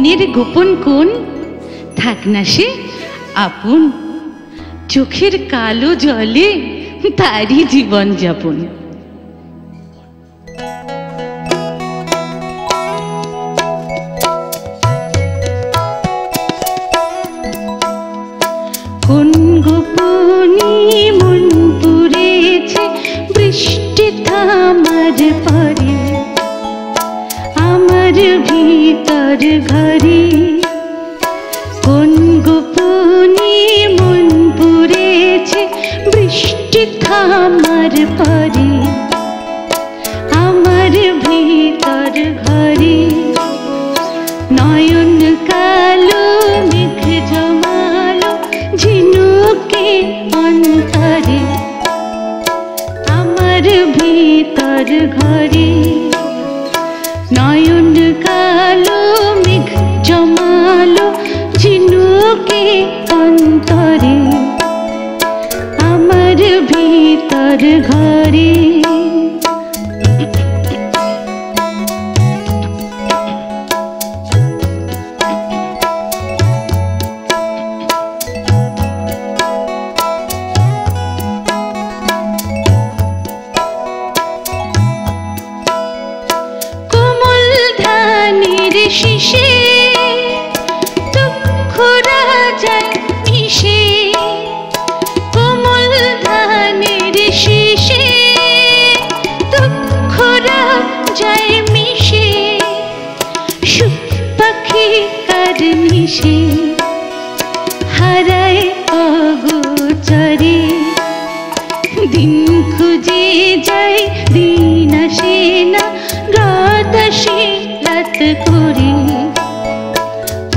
মনের গোপন কোণ থাক না সে আপন, চোখের কালো জলে তারই জীবন যাপন। কোন গোপনে মন পুড়েছে বৃষ্টি থামার পরে, আমার ভিতর ঘরে। কোন গোপনে মন পুড়েছে বৃষ্টি থামার পরে, আমার ভিতর ঘরে। নয়ন কালো মেঘ জমালো ঝিনুকে অন্তরে, আমার ভিতর ঘরে। নয়ন কালো মেঘ জমালো ঝিনুকে অন্তরে, আমার ভিতর ঘরে। শিশে দুঃখরা যায় মিশে, কোমল ধানের শিশে দুঃখরা যায় মিশে। সুখ পাখি কার নিশে হারায় অগোচরে, দিন খুঁজে যায় দিন আসে না, রাত আসে রাত করে,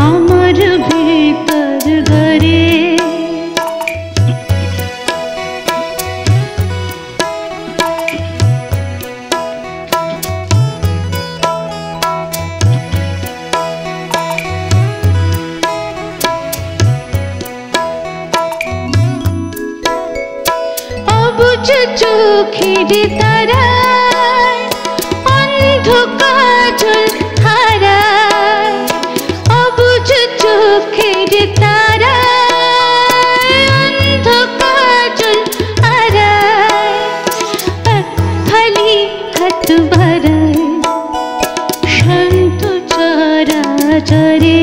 আমার ভিতর ঘরে। অবুঝ চোখের তারায় অন্ধকার হারায়, অবুঝ চোখের তারায় অন্ধকার হারায়। এক ফালি হাত বাড়ায় শান্ত চরাচরে,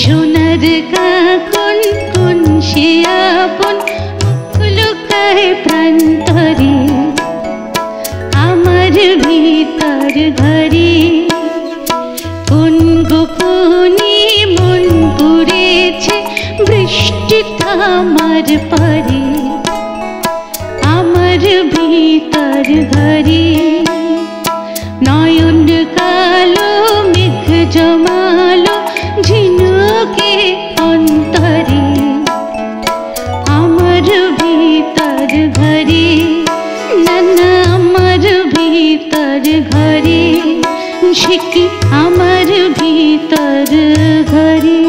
সোনার কাকন কোন সে আপন লুকায় প্রান্তরে, আমার ভিতর ঘরে। কোন গোপনে মন পুড়েছে বৃষ্টি থামার পরে, আমার ভিতর ঘরে। নয়ন কালো মেঘ জমালো ঝিনুকে অন্তরে, আমার ভিতর ঘরে। নানা আমার ভিতর ঘরে, সে কি আমার ভিতর ঘরে।